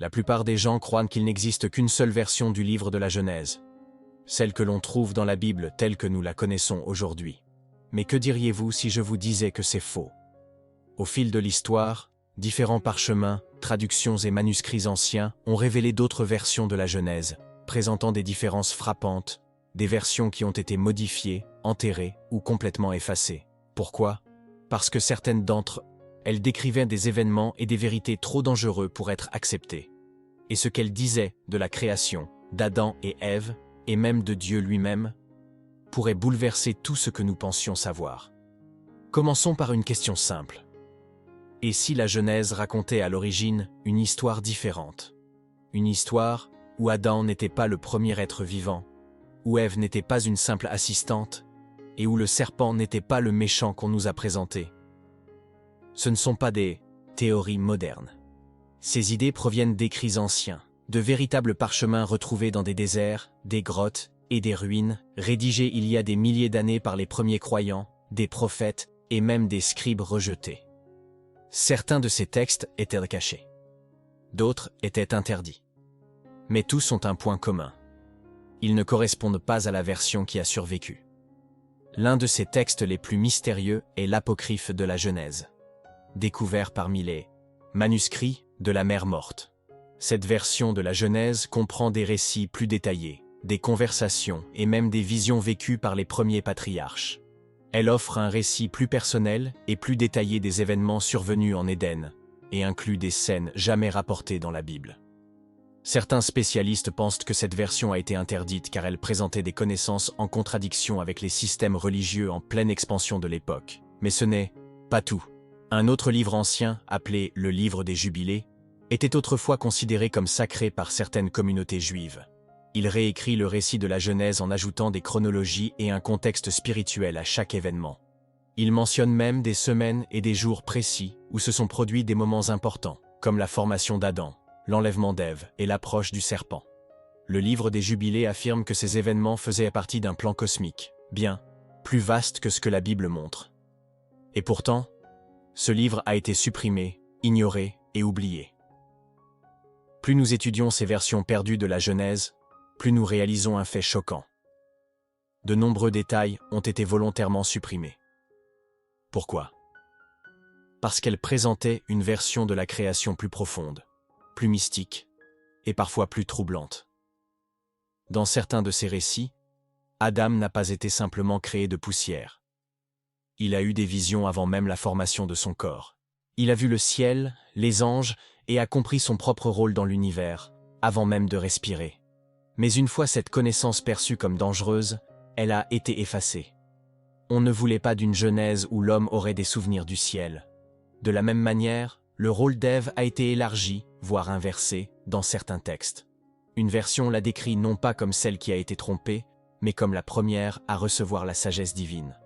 La plupart des gens croient qu'il n'existe qu'une seule version du livre de la Genèse, celle que l'on trouve dans la Bible telle que nous la connaissons aujourd'hui. Mais que diriez-vous si je vous disais que c'est faux? Au fil de l'histoire, différents parchemins, traductions et manuscrits anciens ont révélé d'autres versions de la Genèse, présentant des différences frappantes, des versions qui ont été modifiées, enterrées ou complètement effacées. Pourquoi? Parce que certaines d'entre elles décrivaient des événements et des vérités trop dangereux pour être acceptées. Et ce qu'elles disaient de la création, d'Adam et Ève, et même de Dieu lui-même, pourrait bouleverser tout ce que nous pensions savoir. Commençons par une question simple. Et si la Genèse racontait à l'origine une histoire différente? Une histoire où Adam n'était pas le premier être vivant, où Ève n'était pas une simple assistante, et où le serpent n'était pas le méchant qu'on nous a présenté. Ce ne sont pas des théories modernes. Ces idées proviennent d'écrits anciens, de véritables parchemins retrouvés dans des déserts, des grottes et des ruines, rédigés il y a des milliers d'années par les premiers croyants, des prophètes et même des scribes rejetés. Certains de ces textes étaient cachés. D'autres étaient interdits. Mais tous ont un point commun. Ils ne correspondent pas à la version qui a survécu. L'un de ces textes les plus mystérieux est l'apocryphe de la Genèse, découvert parmi les manuscrits de la mer morte. Cette version de la Genèse comprend des récits plus détaillés, des conversations et même des visions vécues par les premiers patriarches. Elle offre un récit plus personnel et plus détaillé des événements survenus en Éden, et inclut des scènes jamais rapportées dans la Bible. Certains spécialistes pensent que cette version a été interdite car elle présentait des connaissances en contradiction avec les systèmes religieux en pleine expansion de l'époque. Mais ce n'est pas tout. Un autre livre ancien, appelé le Livre des Jubilés, était autrefois considéré comme sacré par certaines communautés juives. Il réécrit le récit de la Genèse en ajoutant des chronologies et un contexte spirituel à chaque événement. Il mentionne même des semaines et des jours précis où se sont produits des moments importants, comme la formation d'Adam, l'enlèvement d'Ève et l'approche du serpent. Le Livre des Jubilés affirme que ces événements faisaient partie d'un plan cosmique, bien plus vaste que ce que la Bible montre. Et pourtant, ce livre a été supprimé, ignoré et oublié. Plus nous étudions ces versions perdues de la Genèse, plus nous réalisons un fait choquant. De nombreux détails ont été volontairement supprimés. Pourquoi? Parce qu'elles présentaient une version de la création plus profonde, plus mystique et parfois plus troublante. Dans certains de ces récits, Adam n'a pas été simplement créé de poussière. Il a eu des visions avant même la formation de son corps. Il a vu le ciel, les anges et a compris son propre rôle dans l'univers, avant même de respirer. Mais une fois cette connaissance perçue comme dangereuse, elle a été effacée. On ne voulait pas d'une Genèse où l'homme aurait des souvenirs du ciel. De la même manière, le rôle d'Ève a été élargi, voire inversé, dans certains textes. Une version la décrit non pas comme celle qui a été trompée, mais comme la première à recevoir la sagesse divine.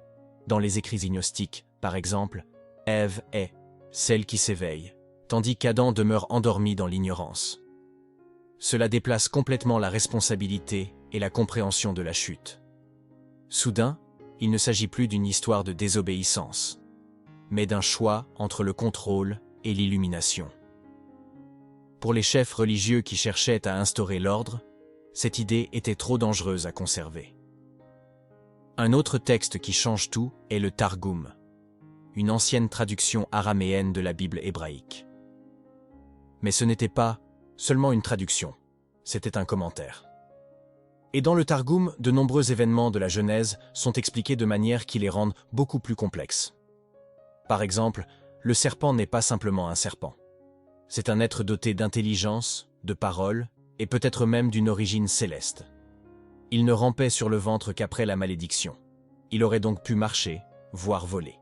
Dans les écrits gnostiques, par exemple, Ève est celle qui s'éveille, tandis qu'Adam demeure endormi dans l'ignorance. Cela déplace complètement la responsabilité et la compréhension de la chute. Soudain, il ne s'agit plus d'une histoire de désobéissance, mais d'un choix entre le contrôle et l'illumination. Pour les chefs religieux qui cherchaient à instaurer l'ordre, cette idée était trop dangereuse à conserver. Un autre texte qui change tout est le Targum, une ancienne traduction araméenne de la Bible hébraïque. Mais ce n'était pas seulement une traduction, c'était un commentaire. Et dans le Targum, de nombreux événements de la Genèse sont expliqués de manière qui les rendent beaucoup plus complexes. Par exemple, le serpent n'est pas simplement un serpent. C'est un être doté d'intelligence, de parole, et peut-être même d'une origine céleste. Il ne rampait sur le ventre qu'après la malédiction. Il aurait donc pu marcher, voire voler.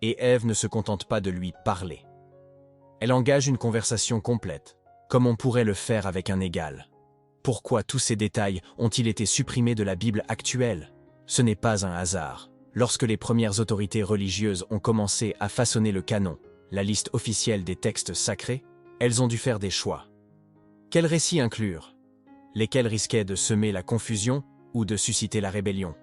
Et Ève ne se contente pas de lui parler. Elle engage une conversation complète, comme on pourrait le faire avec un égal. Pourquoi tous ces détails ont-ils été supprimés de la Bible actuelle? Ce n'est pas un hasard. Lorsque les premières autorités religieuses ont commencé à façonner le canon, la liste officielle des textes sacrés, elles ont dû faire des choix. Quels récits inclure? Lesquels risquaient de semer la confusion ou de susciter la rébellion?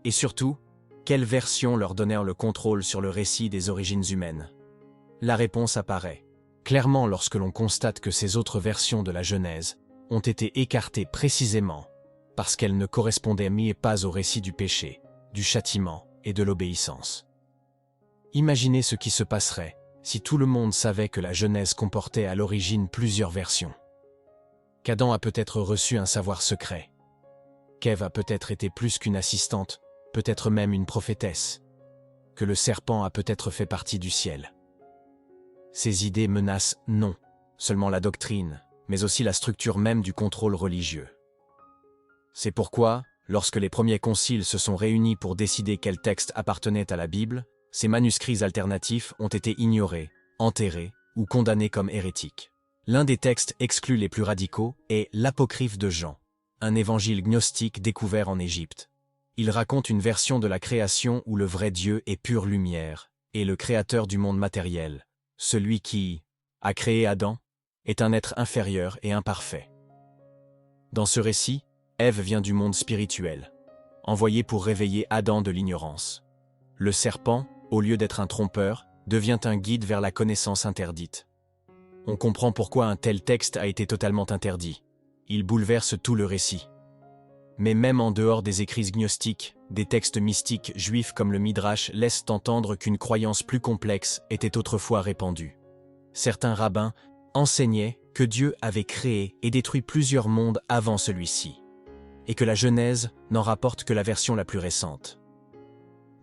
Et surtout, quelles versions leur donnèrent le contrôle sur le récit des origines humaines? La réponse apparaît. Clairement, lorsque l'on constate que ces autres versions de la Genèse ont été écartées précisément parce qu'elles ne correspondaient pas au récit du péché, du châtiment et de l'obéissance. Imaginez ce qui se passerait si tout le monde savait que la Genèse comportait à l'origine plusieurs versions. Qu'Adam a peut-être reçu un savoir secret. Qu'Ève a peut-être été plus qu'une assistante, peut-être même une prophétesse. Que le serpent a peut-être fait partie du ciel. Ces idées menacent non seulement la doctrine, mais aussi la structure même du contrôle religieux. C'est pourquoi, lorsque les premiers conciles se sont réunis pour décider quel texte appartenait à la Bible, ces manuscrits alternatifs ont été ignorés, enterrés ou condamnés comme hérétiques. L'un des textes exclus les plus radicaux est l'Apocryphe de Jean, un évangile gnostique découvert en Égypte. Il raconte une version de la création où le vrai Dieu est pure lumière, et le créateur du monde matériel, celui qui a créé Adam, est un être inférieur et imparfait. Dans ce récit, Ève vient du monde spirituel, envoyée pour réveiller Adam de l'ignorance. Le serpent, au lieu d'être un trompeur, devient un guide vers la connaissance interdite. On comprend pourquoi un tel texte a été totalement interdit. Il bouleverse tout le récit. Mais même en dehors des écrits gnostiques, des textes mystiques juifs comme le Midrash laissent entendre qu'une croyance plus complexe était autrefois répandue. Certains rabbins enseignaient que Dieu avait créé et détruit plusieurs mondes avant celui-ci, et que la Genèse n'en rapporte que la version la plus récente.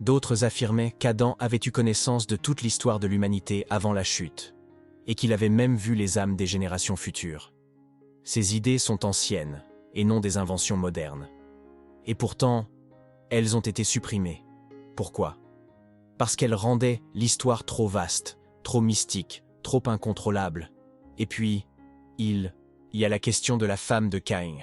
D'autres affirmaient qu'Adam avait eu connaissance de toute l'histoire de l'humanité avant la chute, et qu'il avait même vu les âmes des générations futures. Ces idées sont anciennes, et non des inventions modernes. Et pourtant, elles ont été supprimées. Pourquoi? Parce qu'elles rendaient l'histoire trop vaste, trop mystique, trop incontrôlable. Et puis, il y a la question de la femme de Caïn.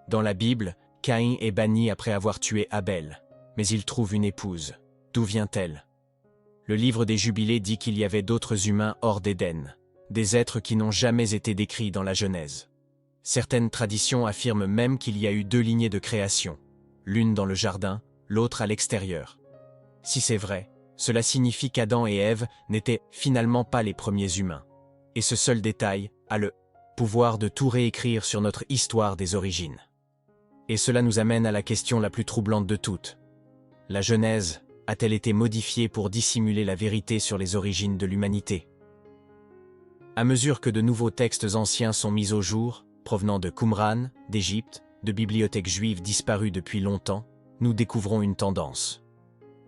Dans la Bible, Caïn est banni après avoir tué Abel, mais il trouve une épouse. D'où vient-elle? Le livre des Jubilés dit qu'il y avait d'autres humains hors d'Éden, des êtres qui n'ont jamais été décrits dans la Genèse. Certaines traditions affirment même qu'il y a eu deux lignées de création, l'une dans le jardin, l'autre à l'extérieur. Si c'est vrai, cela signifie qu'Adam et Ève n'étaient finalement pas les premiers humains. Et ce seul détail a le pouvoir de tout réécrire sur notre histoire des origines. Et cela nous amène à la question la plus troublante de toutes. La Genèse a-t-elle été modifiée pour dissimuler la vérité sur les origines de l'humanité? À mesure que de nouveaux textes anciens sont mis au jour, provenant de Qumran, d'Égypte, de bibliothèques juives disparues depuis longtemps, nous découvrons une tendance.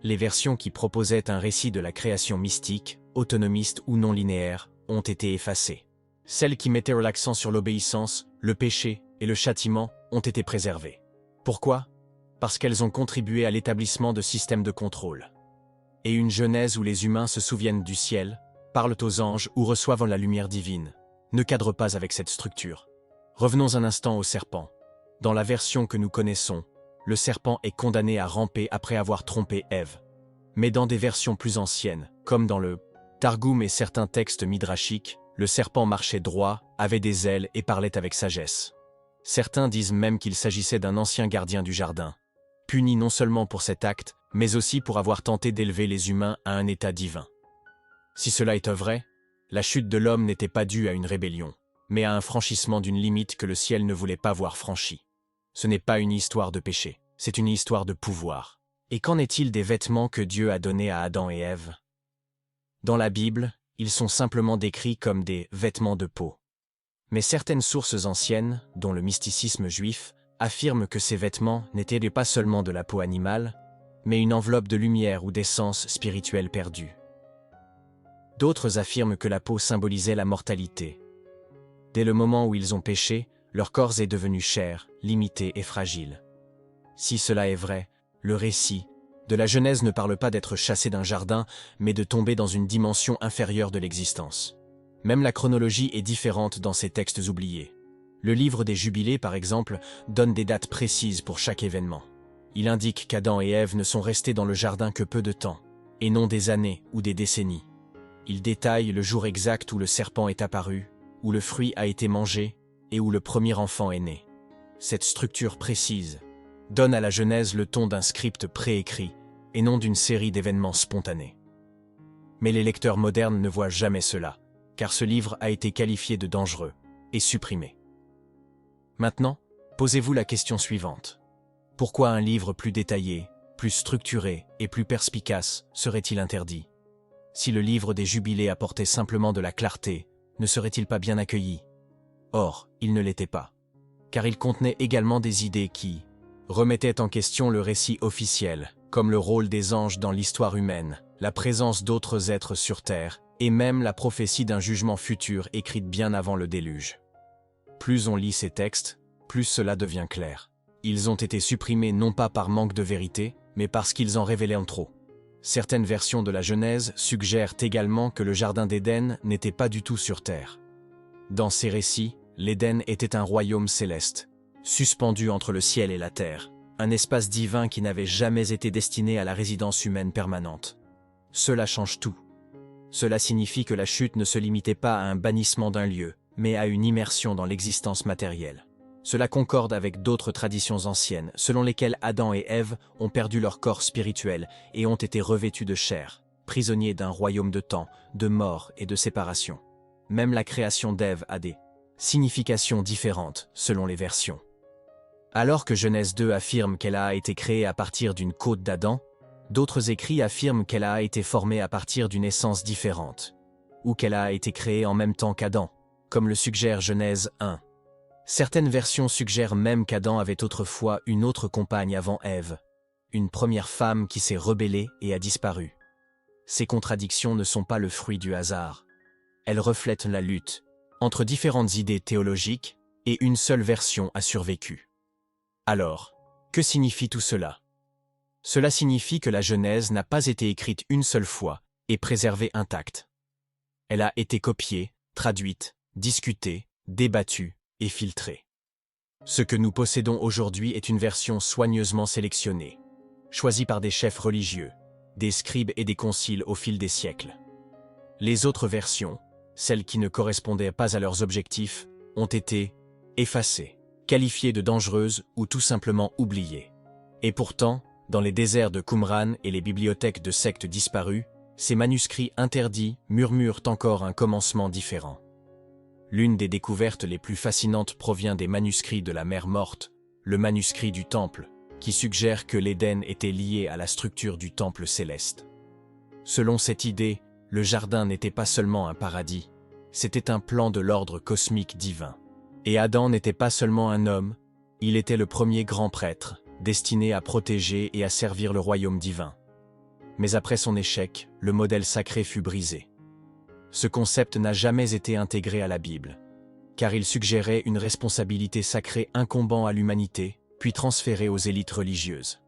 Les versions qui proposaient un récit de la création mystique, autonomiste ou non linéaire, ont été effacées. Celles qui mettaient l'accent sur l'obéissance, le péché et le châtiment ont été préservées. Pourquoi? Parce qu'elles ont contribué à l'établissement de systèmes de contrôle. Et une Genèse où les humains se souviennent du ciel, parlent aux anges ou reçoivent la lumière divine, ne cadre pas avec cette structure. Revenons un instant au serpent. Dans la version que nous connaissons, le serpent est condamné à ramper après avoir trompé Ève. Mais dans des versions plus anciennes, comme dans le Targum et certains textes midrashiques, le serpent marchait droit, avait des ailes et parlait avec sagesse. Certains disent même qu'il s'agissait d'un ancien gardien du jardin, puni non seulement pour cet acte, mais aussi pour avoir tenté d'élever les humains à un état divin. Si cela est vrai, la chute de l'homme n'était pas due à une rébellion, mais à un franchissement d'une limite que le ciel ne voulait pas voir franchie. Ce n'est pas une histoire de péché, c'est une histoire de pouvoir. Et qu'en est-il des vêtements que Dieu a donnés à Adam et Ève? Dans la Bible, ils sont simplement décrits comme des vêtements de peau. Mais certaines sources anciennes, dont le mysticisme juif, affirment que ces vêtements n'étaient pas seulement de la peau animale, mais une enveloppe de lumière ou d'essence spirituelle perdue. D'autres affirment que la peau symbolisait la mortalité. Dès le moment où ils ont péché, leur corps est devenu chair, limité et fragile. Si cela est vrai, le récit de la Genèse ne parle pas d'être chassé d'un jardin, mais de tomber dans une dimension inférieure de l'existence. Même la chronologie est différente dans ces textes oubliés. Le livre des Jubilés, par exemple, donne des dates précises pour chaque événement. Il indique qu'Adam et Ève ne sont restés dans le jardin que peu de temps, et non des années ou des décennies. Il détaille le jour exact où le serpent est apparu, où le fruit a été mangé et où le premier enfant est né. Cette structure précise donne à la Genèse le ton d'un script préécrit et non d'une série d'événements spontanés. Mais les lecteurs modernes ne voient jamais cela, car ce livre a été qualifié de dangereux et supprimé. Maintenant, posez-vous la question suivante. Pourquoi un livre plus détaillé, plus structuré et plus perspicace serait-il interdit? Si le livre des Jubilés apportait simplement de la clarté, ne serait-il pas bien accueilli? Or, il ne l'était pas. Car il contenait également des idées qui remettaient en question le récit officiel, comme le rôle des anges dans l'histoire humaine, la présence d'autres êtres sur Terre, et même la prophétie d'un jugement futur écrite bien avant le déluge. Plus on lit ces textes, plus cela devient clair. Ils ont été supprimés non pas par manque de vérité, mais parce qu'ils en révélaient en trop. Certaines versions de la Genèse suggèrent également que le Jardin d'Éden n'était pas du tout sur Terre. Dans ces récits, l'Éden était un royaume céleste, suspendu entre le ciel et la terre, un espace divin qui n'avait jamais été destiné à la résidence humaine permanente. Cela change tout. Cela signifie que la chute ne se limitait pas à un bannissement d'un lieu, mais à une immersion dans l'existence matérielle. Cela concorde avec d'autres traditions anciennes, selon lesquelles Adam et Ève ont perdu leur corps spirituel et ont été revêtus de chair, prisonniers d'un royaume de temps, de mort et de séparation. Même la création d'Ève a des significations différentes selon les versions. Alors que Genèse 2 affirme qu'elle a été créée à partir d'une côte d'Adam, d'autres écrits affirment qu'elle a été formée à partir d'une essence différente, ou qu'elle a été créée en même temps qu'Adam, comme le suggère Genèse 1. Certaines versions suggèrent même qu'Adam avait autrefois une autre compagne avant Ève, une première femme qui s'est rebellée et a disparu. Ces contradictions ne sont pas le fruit du hasard. Elles reflètent la lutte entre différentes idées théologiques et une seule version a survécu. Alors, que signifie tout cela? Cela signifie que la Genèse n'a pas été écrite une seule fois et préservée intacte. Elle a été copiée, traduite, discutée, débattue et filtrée. Ce que nous possédons aujourd'hui est une version soigneusement sélectionnée, choisie par des chefs religieux, des scribes et des conciles au fil des siècles. Les autres versions, celles qui ne correspondaient pas à leurs objectifs, ont été effacées, qualifiées de dangereuses ou tout simplement oubliées. Et pourtant, dans les déserts de Qumran et les bibliothèques de sectes disparues, ces manuscrits interdits murmurent encore un commencement différent. L'une des découvertes les plus fascinantes provient des manuscrits de la Mer Morte, le manuscrit du Temple, qui suggère que l'Éden était lié à la structure du Temple céleste. Selon cette idée, le jardin n'était pas seulement un paradis, c'était un plan de l'ordre cosmique divin. Et Adam n'était pas seulement un homme, il était le premier grand prêtre, destiné à protéger et à servir le royaume divin. Mais après son échec, le modèle sacré fut brisé. Ce concept n'a jamais été intégré à la Bible, car il suggérait une responsabilité sacrée incombant à l'humanité, puis transférée aux élites religieuses.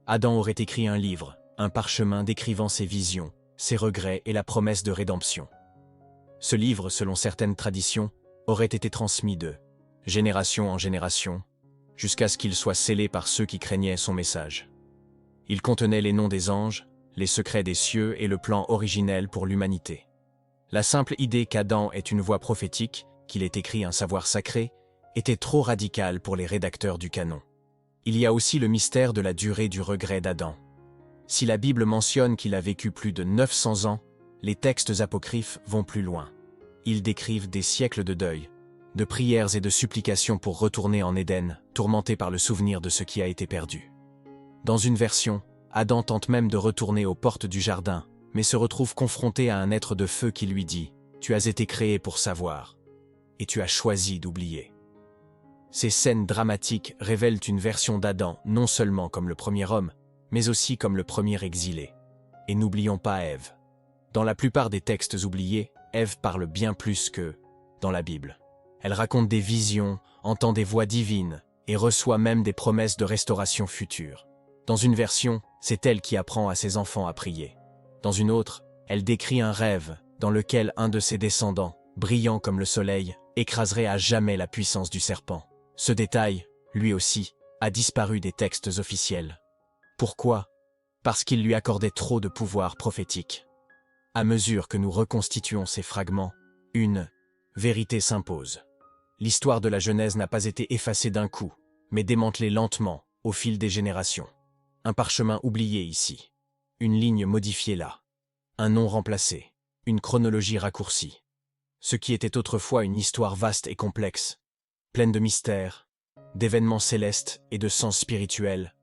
Adam aurait écrit un livre, un parchemin décrivant ses visions, ses regrets et la promesse de rédemption. Ce livre, selon certaines traditions, aurait été transmis de génération en génération, jusqu'à ce qu'il soit scellé par ceux qui craignaient son message. Il contenait les noms des anges, les secrets des cieux et le plan originel pour l'humanité. La simple idée qu'Adam est une voix prophétique, qu'il ait écrit un savoir sacré, était trop radicale pour les rédacteurs du canon. Il y a aussi le mystère de la durée du regret d'Adam. Si la Bible mentionne qu'il a vécu plus de 900 ans, les textes apocryphes vont plus loin. Ils décrivent des siècles de deuil, de prières et de supplications pour retourner en Éden, tourmenté par le souvenir de ce qui a été perdu. Dans une version, Adam tente même de retourner aux portes du jardin, mais se retrouve confronté à un être de feu qui lui dit « Tu as été créé pour savoir, et tu as choisi d'oublier ». Ces scènes dramatiques révèlent une version d'Adam non seulement comme le premier homme, mais aussi comme le premier exilé. Et n'oublions pas Ève. Dans la plupart des textes oubliés, Ève parle bien plus que dans la Bible. Elle raconte des visions, entend des voix divines, et reçoit même des promesses de restauration future. Dans une version, c'est elle qui apprend à ses enfants à prier. Dans une autre, elle décrit un rêve dans lequel un de ses descendants, brillant comme le soleil, écraserait à jamais la puissance du serpent. Ce détail, lui aussi, a disparu des textes officiels. Pourquoi? Parce qu'il lui accordait trop de pouvoir prophétique. À mesure que nous reconstituons ces fragments, une vérité s'impose. L'histoire de la Genèse n'a pas été effacée d'un coup, mais démantelée lentement, au fil des générations. Un parchemin oublié ici. Une ligne modifiée là. Un nom remplacé. Une chronologie raccourcie. ce qui était autrefois une histoire vaste et complexe, pleine de mystères, d'événements célestes et de sens spirituels,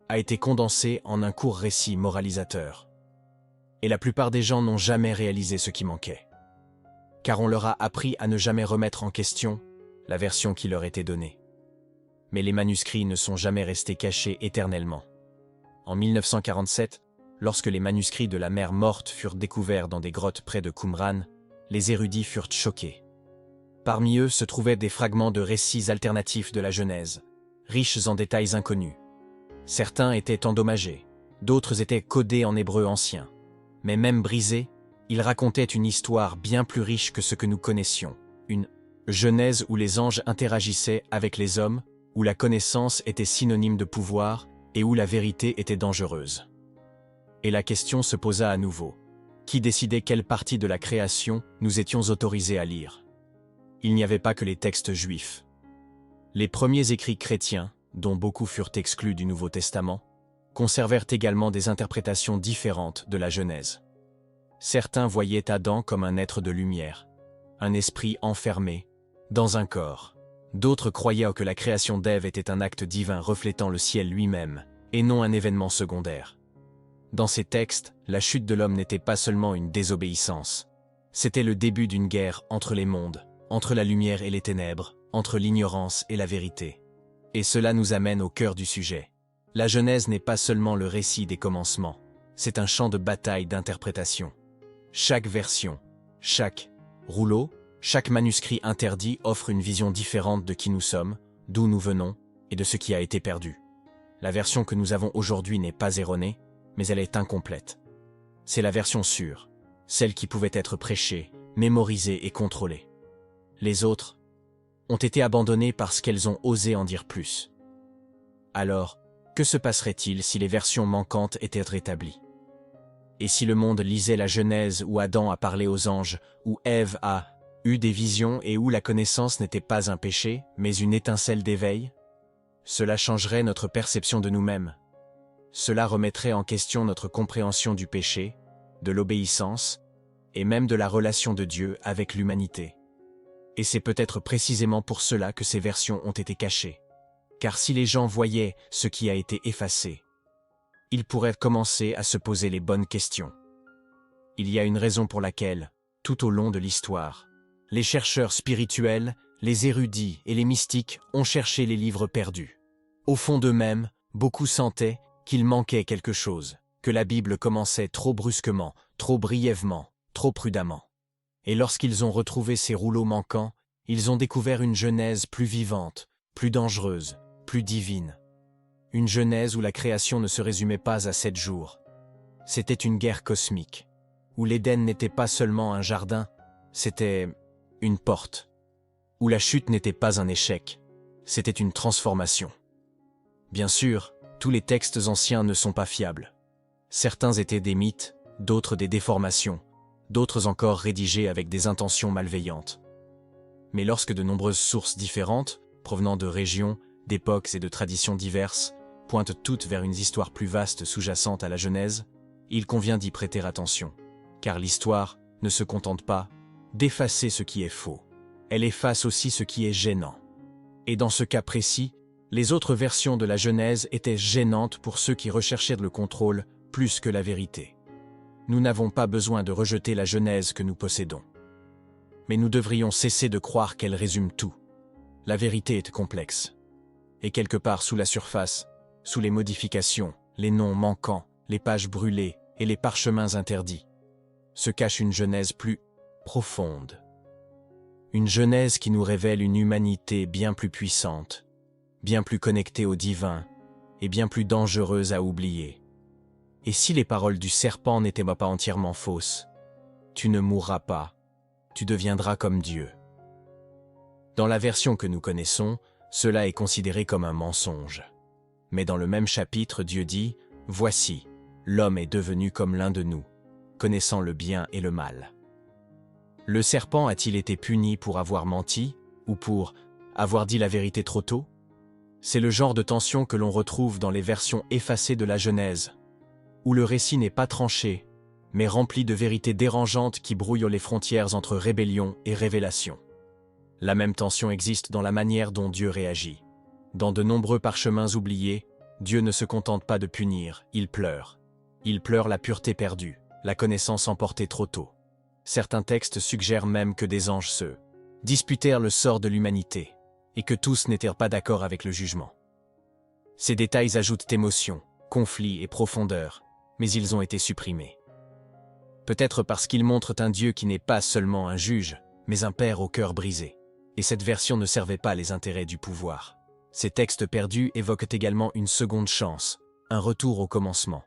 a été condensé en un court récit moralisateur. Et la plupart des gens n'ont jamais réalisé ce qui manquait. Car on leur a appris à ne jamais remettre en question la version qui leur était donnée. Mais les manuscrits ne sont jamais restés cachés éternellement. En 1947, lorsque les manuscrits de la mer Morte furent découverts dans des grottes près de Qumran, les érudits furent choqués. Parmi eux se trouvaient des fragments de récits alternatifs de la Genèse, riches en détails inconnus. Certains étaient endommagés, d'autres étaient codés en hébreu ancien. Mais même brisés, ils racontaient une histoire bien plus riche que ce que nous connaissions, une Genèse où les anges interagissaient avec les hommes, où la connaissance était synonyme de pouvoir et où la vérité était dangereuse. Et la question se posa à nouveau. Qui décidait quelle partie de la création nous étions autorisés à lire? Il n'y avait pas que les textes juifs. Les premiers écrits chrétiens, dont beaucoup furent exclus du Nouveau Testament, conservèrent également des interprétations différentes de la Genèse. Certains voyaient Adam comme un être de lumière, un esprit enfermé dans un corps. D'autres croyaient que la création d'Ève était un acte divin reflétant le ciel lui-même, et non un événement secondaire. Dans ces textes, la chute de l'homme n'était pas seulement une désobéissance. C'était le début d'une guerre entre les mondes, entre la lumière et les ténèbres, entre l'ignorance et la vérité. Et cela nous amène au cœur du sujet. La Genèse n'est pas seulement le récit des commencements, c'est un champ de bataille d'interprétation. Chaque version, chaque rouleau, chaque manuscrit interdit offre une vision différente de qui nous sommes, d'où nous venons et de ce qui a été perdu. La version que nous avons aujourd'hui n'est pas erronée, mais elle est incomplète. C'est la version sûre, celle qui pouvait être prêchée, mémorisée et contrôlée. Les autres ont été abandonnées parce qu'elles ont osé en dire plus. Alors, que se passerait-il si les versions manquantes étaient rétablies? Et si le monde lisait la Genèse où Adam a parlé aux anges, où Ève a eu des visions et où la connaissance n'était pas un péché, mais une étincelle d'éveil? Cela changerait notre perception de nous-mêmes. Cela remettrait en question notre compréhension du péché, de l'obéissance, et même de la relation de Dieu avec l'humanité. Et c'est peut-être précisément pour cela que ces versions ont été cachées. Car si les gens voyaient ce qui a été effacé, ils pourraient commencer à se poser les bonnes questions. Il y a une raison pour laquelle, tout au long de l'histoire, les chercheurs spirituels, les érudits et les mystiques ont cherché les livres perdus. Au fond d'eux-mêmes, beaucoup sentaient qu'il manquait quelque chose, que la Bible commençait trop brusquement, trop brièvement, trop prudemment. Et lorsqu'ils ont retrouvé ces rouleaux manquants, ils ont découvert une Genèse plus vivante, plus dangereuse, plus divine. Une Genèse où la création ne se résumait pas à 7 jours. C'était une guerre cosmique, où l'Éden n'était pas seulement un jardin, c'était une porte. Où la chute n'était pas un échec, c'était une transformation. Bien sûr, tous les textes anciens ne sont pas fiables. Certains étaient des mythes, d'autres des déformations, d'autres encore rédigés avec des intentions malveillantes. Mais lorsque de nombreuses sources différentes, provenant de régions, d'époques et de traditions diverses, pointent toutes vers une histoire plus vaste sous-jacente à la Genèse, il convient d'y prêter attention, car l'histoire ne se contente pas d'effacer ce qui est faux. Elle efface aussi ce qui est gênant. Et dans ce cas précis, les autres versions de la Genèse étaient gênantes pour ceux qui recherchaient le contrôle plus que la vérité. Nous n'avons pas besoin de rejeter la Genèse que nous possédons. Mais nous devrions cesser de croire qu'elle résume tout. La vérité est complexe. Et quelque part sous la surface, sous les modifications, les noms manquants, les pages brûlées et les parchemins interdits, se cache une Genèse plus profonde. Une Genèse qui nous révèle une humanité bien plus puissante, bien plus connectée au divin et bien plus dangereuse à oublier. Et si les paroles du serpent n'étaient pas entièrement fausses, tu ne mourras pas, tu deviendras comme Dieu. Dans la version que nous connaissons, cela est considéré comme un mensonge. Mais dans le même chapitre, Dieu dit « Voici, l'homme est devenu comme l'un de nous, connaissant le bien et le mal. » Le serpent a-t-il été puni pour avoir menti ou pour avoir dit la vérité trop tôt? C'est le genre de tension que l'on retrouve dans les versions effacées de la Genèse, où le récit n'est pas tranché, mais rempli de vérités dérangeantes qui brouillent les frontières entre rébellion et révélation. La même tension existe dans la manière dont Dieu réagit. Dans de nombreux parchemins oubliés, Dieu ne se contente pas de punir, il pleure. Il pleure la pureté perdue, la connaissance emportée trop tôt. Certains textes suggèrent même que des anges se disputèrent le sort de l'humanité, et que tous n'étaient pas d'accord avec le jugement. Ces détails ajoutent émotion, conflit et profondeur, mais ils ont été supprimés. Peut-être parce qu'ils montrent un Dieu qui n'est pas seulement un juge, mais un père au cœur brisé. Et cette version ne servait pas les intérêts du pouvoir. Ces textes perdus évoquent également une seconde chance, un retour au commencement.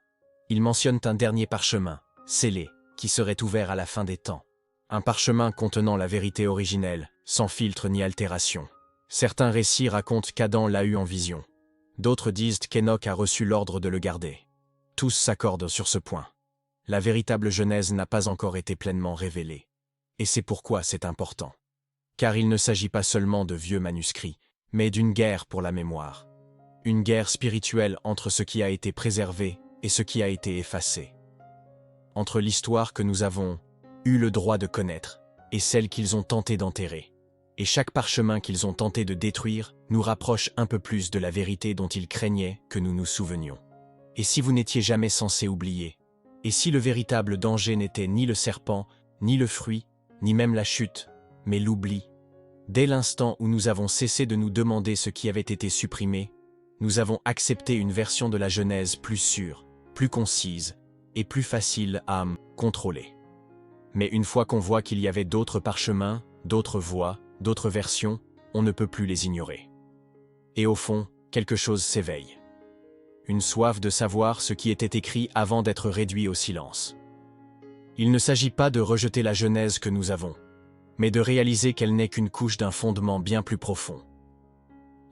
Ils mentionnent un dernier parchemin, scellé, qui serait ouvert à la fin des temps. Un parchemin contenant la vérité originelle, sans filtre ni altération. Certains récits racontent qu'Adam l'a eu en vision. D'autres disent qu'Enoch a reçu l'ordre de le garder. Tous s'accordent sur ce point. La véritable Genèse n'a pas encore été pleinement révélée. Et c'est pourquoi c'est important. Car il ne s'agit pas seulement de vieux manuscrits, mais d'une guerre pour la mémoire. Une guerre spirituelle entre ce qui a été préservé et ce qui a été effacé. Entre l'histoire que nous avons eu le droit de connaître et celle qu'ils ont tenté d'enterrer. Et chaque parchemin qu'ils ont tenté de détruire nous rapproche un peu plus de la vérité dont ils craignaient que nous nous souvenions. Et si vous n'étiez jamais censé oublier? Et si le véritable danger n'était ni le serpent, ni le fruit, ni même la chute, mais l'oubli? Dès l'instant où nous avons cessé de nous demander ce qui avait été supprimé, nous avons accepté une version de la Genèse plus sûre, plus concise et plus facile à contrôler. Mais une fois qu'on voit qu'il y avait d'autres parchemins, d'autres voies, d'autres versions, on ne peut plus les ignorer. Et au fond, quelque chose s'éveille. Une soif de savoir ce qui était écrit avant d'être réduit au silence. Il ne s'agit pas de rejeter la Genèse que nous avons, mais de réaliser qu'elle n'est qu'une couche d'un fondement bien plus profond.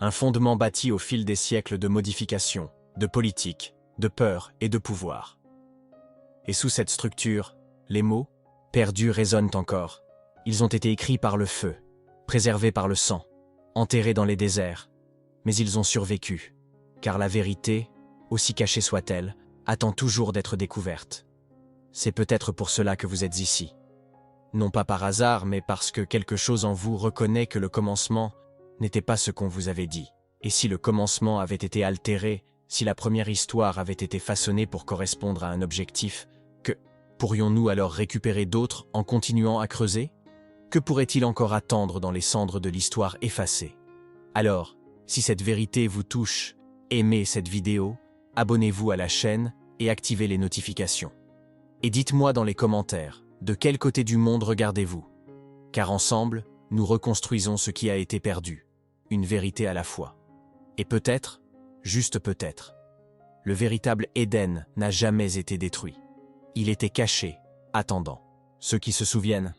Un fondement bâti au fil des siècles de modifications, de politique, de peur et de pouvoir. Et sous cette structure, les mots « perdus » résonnent encore. Ils ont été écrits par le feu, préservés par le sang, enterrés dans les déserts, mais ils ont survécu, car la vérité, aussi cachée soit-elle, attend toujours d'être découverte. C'est peut-être pour cela que vous êtes ici. Non pas par hasard, mais parce que quelque chose en vous reconnaît que le commencement n'était pas ce qu'on vous avait dit. Et si le commencement avait été altéré, si la première histoire avait été façonnée pour correspondre à un objectif, que pourrions-nous alors récupérer d'autres en continuant à creuser? Que pourrait-il encore attendre dans les cendres de l'histoire effacée? Alors, si cette vérité vous touche, aimez cette vidéo, abonnez-vous à la chaîne et activez les notifications. Et dites-moi dans les commentaires, de quel côté du monde regardez-vous? Car ensemble, nous reconstruisons ce qui a été perdu, une vérité à la fois. Et peut-être, juste peut-être, le véritable Éden n'a jamais été détruit. Il était caché, attendant. Ceux qui se souviennent